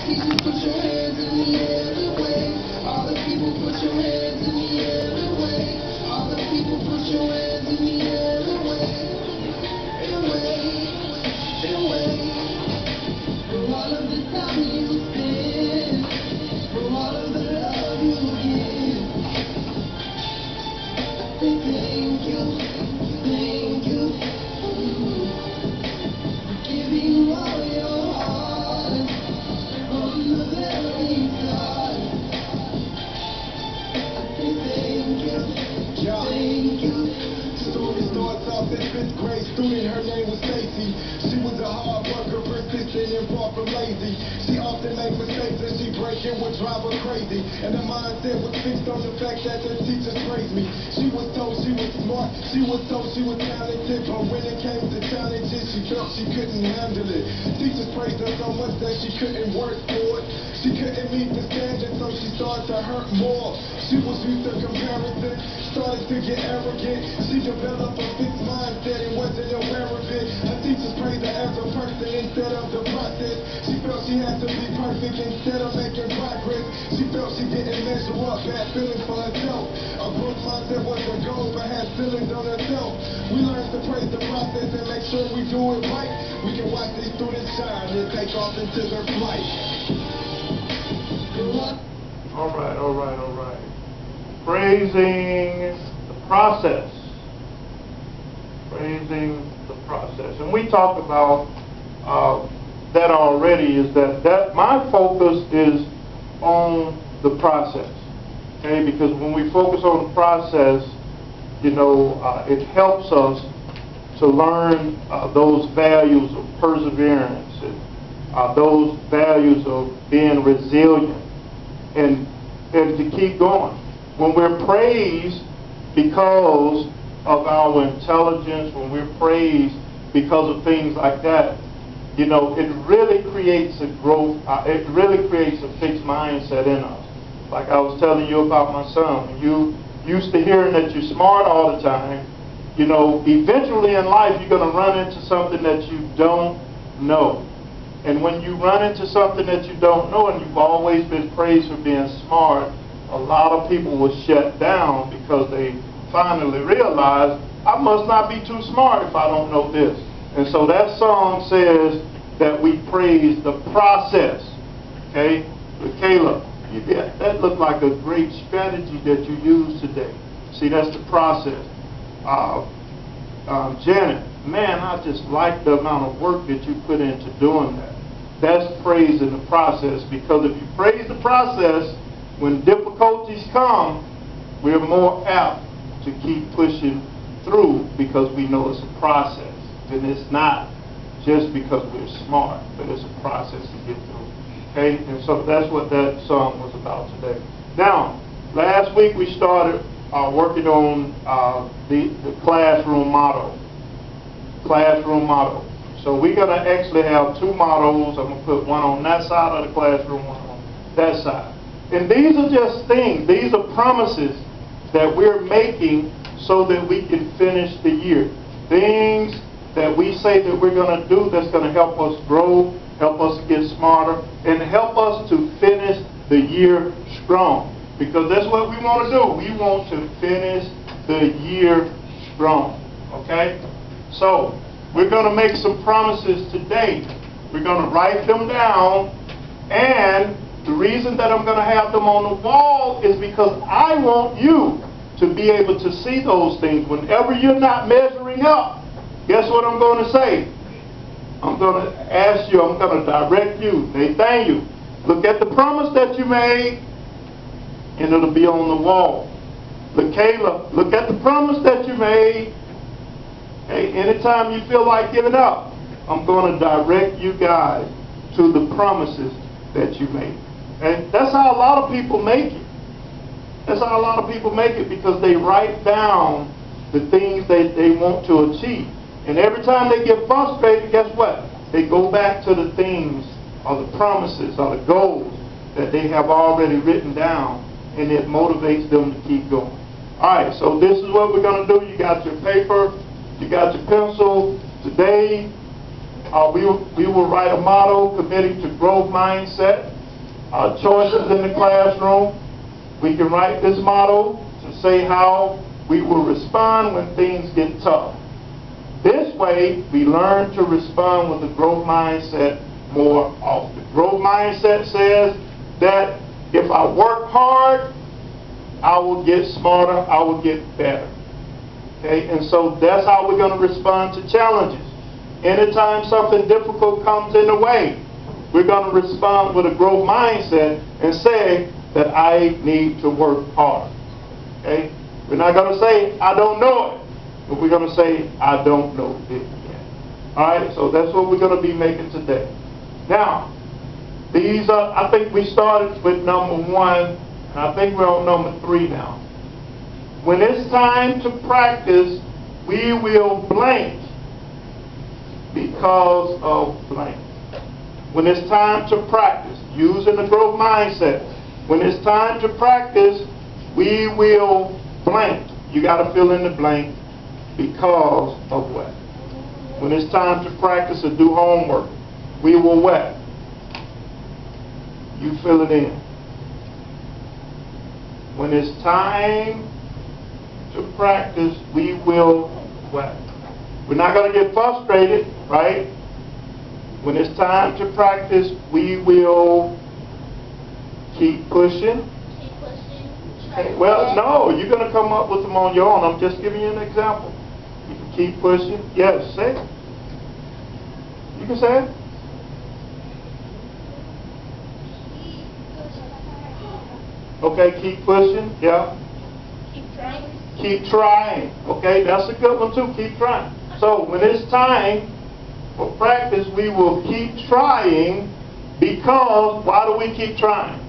Teachers, put your hands in the air and wave. All the people, put your hands in the air and wave. All the people, put your hands in the air and wave. And wave, and wave. For all of the time you spend, for all of the love you give. Thank you, thank you. Giving all your heart from the very start. Thank you, thank you. Story starts off as fifth grade student. Her name was Stacy. She was a hard worker, persistent and far from lazy. She often made mistakes and she breaking would drive her crazy. And her mindset was fixed on the fact that the teachers praised me. She was told she was smart, she was told she was talented, but when it came to challenges, she felt she couldn't handle it. Teachers praised her so much that she couldn't work for it. She couldn't meet the standards, so she started to hurt more. She was used to comparison, started to get arrogant. She developed a fixed mindset and wasn't aware of it. Her teachers praised her as a person instead of the process. She felt she had to be perfect instead of making progress. She felt she didn't measure up, had feelings for herself. A growth mindset was the goal, but had feelings on herself. We learned to praise the process and make sure we do it right. We can watch these students shine and take off into their flight. All right. Praising the process. Praising the process. And we talked about that already, is that my focus is on the process. Okay, because when we focus on the process, you know, it helps us to learn those values of perseverance and those values of being resilient and to keep going. When we're praised because of our intelligence, when we're praised because of things like that, you know, it really creates a growth, it really creates a fixed mindset in us. Like I was telling you about my son, when you used to hearing that you're smart all the time, you know, eventually in life you're going to run into something that you don't know. And when you run into something that you don't know and you've always been praised for being smart, a lot of people will shut down because they finally realize, I must not be too smart if I don't know this. And so that song says that we praise the process. Okay? But Caleb, that looked like a great strategy that you used today. See, that's the process. Janet, man, I just like the amount of work that you put into doing that. That's praising the process, because if you praise the process, when difficulties come, we're more apt to keep pushing through because we know it's a process. And it's not just because we're smart, but it's a process to get through. Okay? And so that's what that song was about today. Now, last week we started working on the classroom motto. Classroom motto. So we're going to actually have two mottos. I'm going to put one on that side of the classroom, one on that side. And these are just things. These are promises that we're making so that we can finish the year. Things that we say that we're going to do that's going to help us grow, help us to get smarter, and help us to finish the year strong. Because that's what we want to do. We want to finish the year strong. Okay? So, we're going to make some promises today. We're going to write them down, and the reason that I'm going to have them on the wall is because I want you to be able to see those things. Whenever you're not measuring up, guess what I'm going to say? I'm going to ask you, I'm going to direct you. Nathaniel, look at the promise that you made, and it'll be on the wall. LaKayla, look at the promise that you made. Hey, anytime you feel like giving up, I'm going to direct you guys to the promises that you made. And that's how a lot of people make it. That's how a lot of people make it, because they write down the things that they want to achieve. And every time they get frustrated, guess what? They go back to the things or the promises or the goals that they have already written down, and it motivates them to keep going. All right, so this is what we're going to do. You got your paper, you got your pencil. Today, We will write a motto committing to growth mindset. Choices in the classroom. We can write this motto to say how we will respond when things get tough. This way, we learn to respond with a growth mindset more often. Growth mindset says that if I work hard, I will get smarter, I will get better. Okay, and so that's how we're going to respond to challenges. Anytime something difficult comes in the way, we're going to respond with a growth mindset and say that I need to work hard. Okay? We're not going to say, I don't know it, but we're going to say, I don't know it yet. All right? So that's what we're going to be making today. Now, these are, I think we started with number 1, and I think we're on number 3 now. When it's time to practice, we will blank because of blank. When it's time to practice, using the growth mindset, when it's time to practice, we will blank. You got to fill in the blank because of what? When it's time to practice or do homework, we will what? You fill it in. When it's time to practice, we will what? We're not going to get frustrated, right? When it's time to practice, we will keep pushing. Keep pushing. Okay, well, no, you're going to come up with them on your own. I'm just giving you an example. You can keep pushing. Yes, say it. You can say it. Okay, keep pushing. Yeah. Keep trying. Keep trying. Okay, that's a good one too. Keep trying. So when it's time for practice, we will keep trying because, why do we keep trying?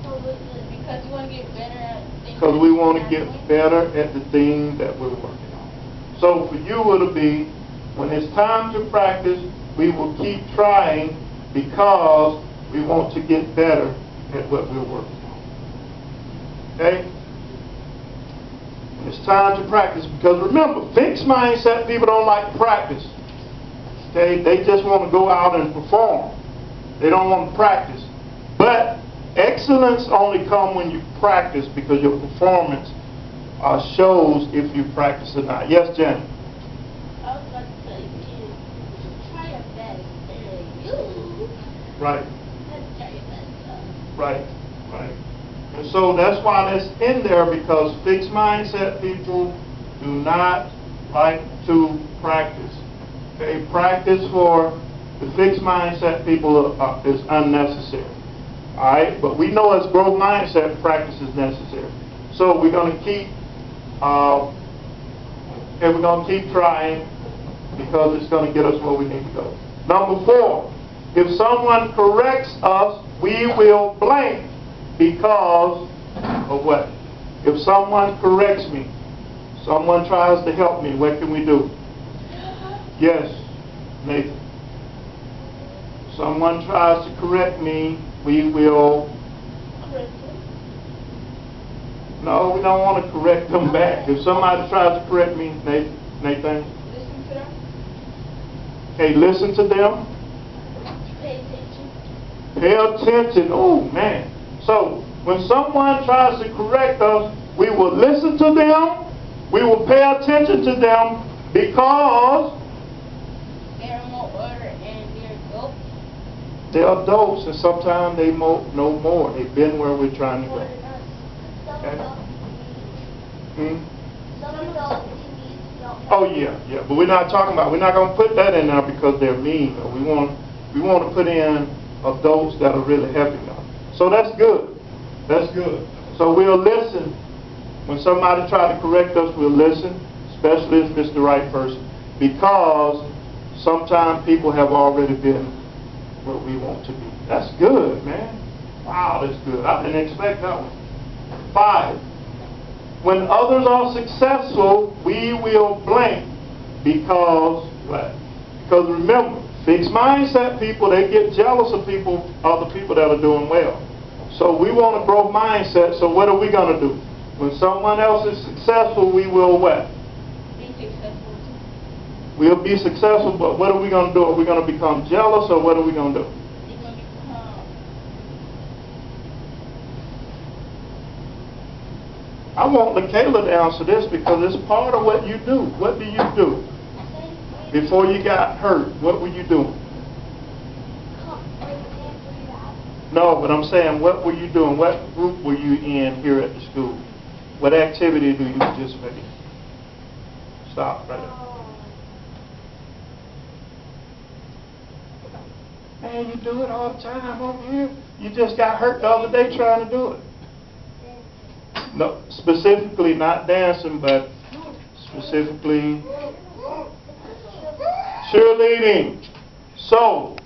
Because you want to get better at things. Because we want to get better at the thing that we're working on. So for you it'll be, when it's time to practice, we will keep trying because we want to get better at what we're working on. Okay? It's time to practice, because remember, fixed mindset people don't like practice. Okay, they just want to go out and perform. They don't want to practice. But excellence only comes when you practice, because your performance shows if you practice or not. Yes, Jenny? I was about to say, try your best. You. Right. Let's try your best. Right. Right. And so that's why that's in there, because fixed mindset people do not like to practice. Okay, practice for the fixed mindset people is unnecessary. All right, but we know as growth mindset, practice is necessary. So we're going to keep, we're going to keep trying, because it's going to get us where we need to go. Number 4, if someone corrects us, we will blank. Because of what? If someone corrects me, someone tries to help me, what can we do? Yes, Nathan. Someone tries to correct me, we will... No, we don't want to correct them back. If somebody tries to correct me, Nathan? Listen to them. Okay, listen to them. Pay attention. Pay attention. Oh, man. So, when someone tries to correct us, we will listen to them, we will pay attention to them, because They're more order and they're adults. they're adults, and sometimes they know more. They've been where we're trying to More go. than us. Okay. Some adults need help. Oh, yeah. But we're not talking about, we're not going to put that in there because they're mean. We want to put in adults that are really helping us. So that's good. That's good. So we'll listen. When somebody tries to correct us, we'll listen, especially if it's the right person, because sometimes people have already been where we want to be. That's good, man. Wow, that's good. I didn't expect that one. 5, when others are successful, we will blank, because what? Because remember, fixed mindset people, they get jealous of other people that are doing well. So we want a growth mindset, so what are we going to do? When someone else is successful, we will what? Be successful. We'll be successful, but what are we going to do? Are we going to become jealous, or what are we going to do? You're gonna become. I want LaKayla to answer this because it's part of what you do. What do you do? Before you got hurt, what were you doing? No, but I'm saying, what were you doing? What group were you in here at the school? What activity do you participate in? Stop right there. Man, you do it all the time over here. You just got hurt the other day trying to do it. No, specifically not dancing, but specifically cheerleading. So,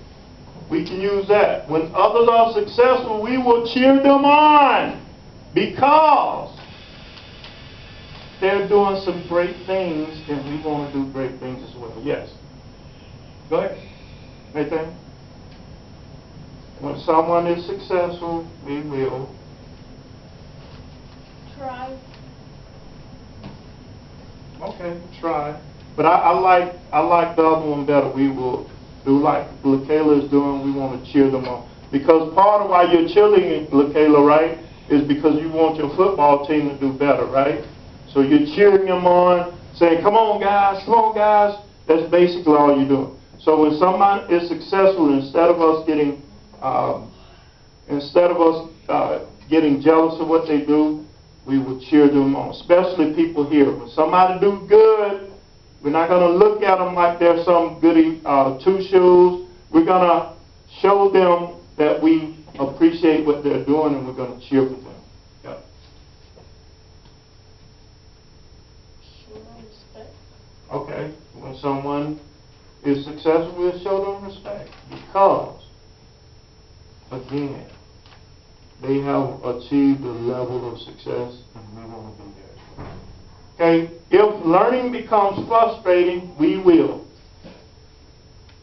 we can use that. When others are successful, we will cheer them on because they're doing some great things and we want to do great things as well. Yes. Go ahead. Nathan? When someone is successful, we will Try. Okay, try. But I like the other one better. We will do like LaKayla is doing. We want to cheer them on. Because part of why you're cheerleading, LaKayla, right, is because you want your football team to do better, right? So you're cheering them on, saying, come on, guys, come on, guys. That's basically all you're doing. So when someone is successful, instead of us getting jealous of what they do, we will cheer them on, especially people here. When somebody do good, we're not going to look at them like they're some goody two-shoes. We're going to show them that we appreciate what they're doing, and we're going to cheer for them. Yeah. Show them respect. Okay. When someone is successful, we'll show them respect because, again, they have achieved a level of success, and we want to be there. Okay? If learning becomes frustrating, we will.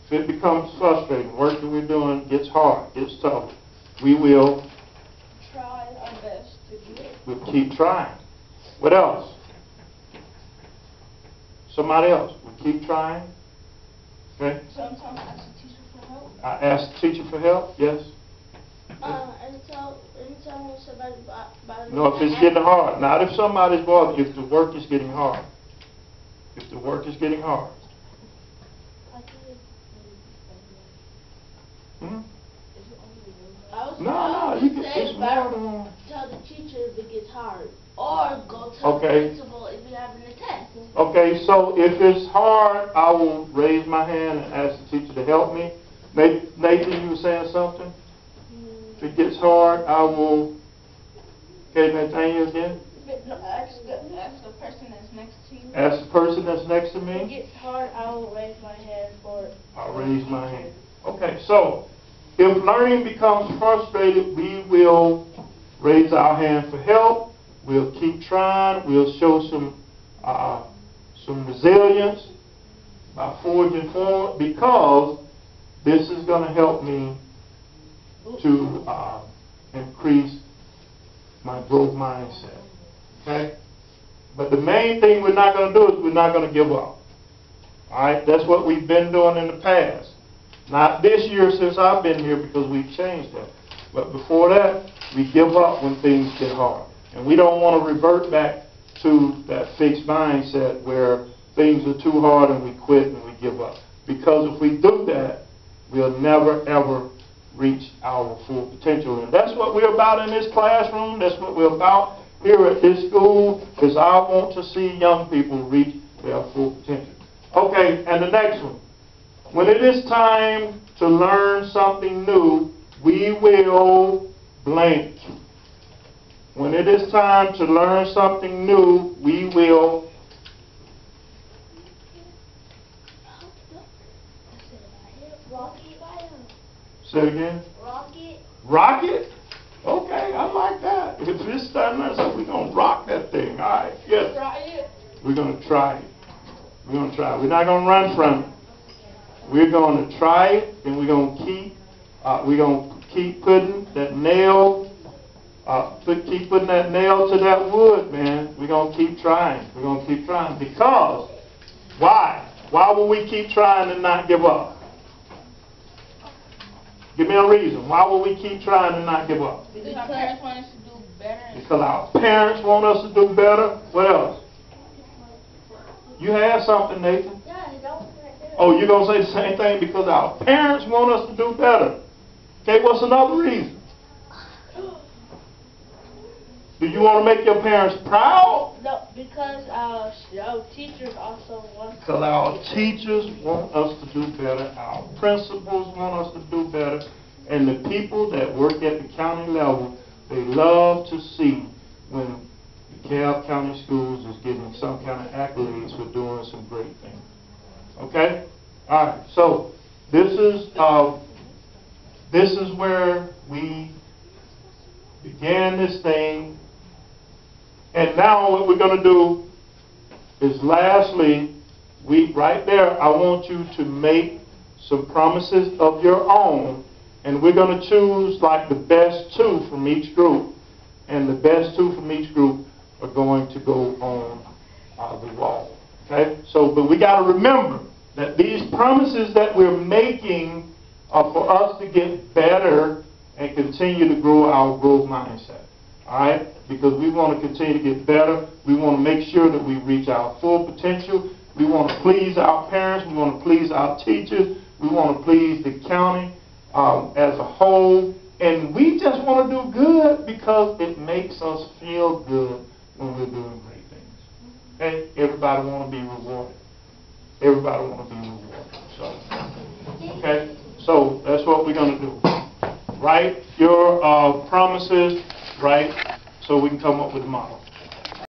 If it becomes frustrating, work that we're doing gets hard, gets tough, we will. Try our best to do it. We'll keep trying. What else? Somebody else. We'll keep trying. Okay? Sometimes ask the teacher for help. I ask the teacher for help. Yes? Anytime when somebody bothers No, if it's getting hard. Not if somebody's bothering, if the work is getting hard. If the work is getting hard. Hmm? No, you can it's more than tell the teacher if it gets hard. Or go tell the principal if you're having a test. Okay, so if it's hard, I will raise my hand and ask the teacher to help me. Nathan, you were saying something? If it gets hard, I will. Okay, Nathaniel again? No, ask the person that's next to you. Ask the person that's next to If me. it gets hard, I will raise my hand for it. I'll raise my hand. Okay, so if learning becomes frustrated, we will raise our hand for help. We'll keep trying. We'll show some resilience by forging forward because this is going to help me to increase my growth mindset. Okay? But the main thing we're not going to do is we're not going to give up. All right? That's what we've been doing in the past. Not this year since I've been here because we've changed that. But before that, we give up when things get hard. And we don't want to revert back to that fixed mindset where things are too hard and we quit and we give up. Because if we do that, we'll never, ever reach our full potential. And that's what we're about in this classroom. That's what we're about here at this school, is I want to see young people reach their full potential. Okay, and the next one. When it is time to learn something new, we will blank. When it is time to learn something new, we will. Say it again. Rocket. Rocket? Okay, I like that. If it's time, so we're going to rock that thing. All right, yes. Try it. We're going to try it. We're going to try it. We're not going to run from it. We're going to try it, and we're going to keep putting that nail, keep putting that nail to that wood, man. We're going to keep trying. We're going to keep trying because, why? Why will we keep trying and not give up? Give me a reason. Why will we keep trying and not give up? Because our parents want us to do better. Because our parents want us to do better. What else? You have something, Nathan? Yeah, you don't right there. Oh, you're going to say the same thing? Because our parents want us to do better. Okay, what's another reason? Do you want to make your parents proud? No, because our teachers also want. Because our teachers want us to do better. Our principals want us to do better. And the people that work at the county level, they love to see when the DeKalb County Schools is getting some kind of accolades for doing some great things. Okay? All right. So this is where we began this thing. And now what we're going to do is lastly, right there, I want you to make some promises of your own. And we're going to choose like the best two from each group. And the best two from each group are going to go on the wall. Okay? So, but we got to remember that these promises that we're making are for us to get better and continue to grow our growth mindset. All right? Because we want to continue to get better. We want to make sure that we reach our full potential. We want to please our parents. We want to please our teachers. We want to please the county as a whole. And we just want to do good because it makes us feel good when we're doing great things. Okay? Everybody want to be rewarded. Everybody want to be rewarded. So, okay? So that's what we're going to do. Write your promises, right? So we can come up with a model.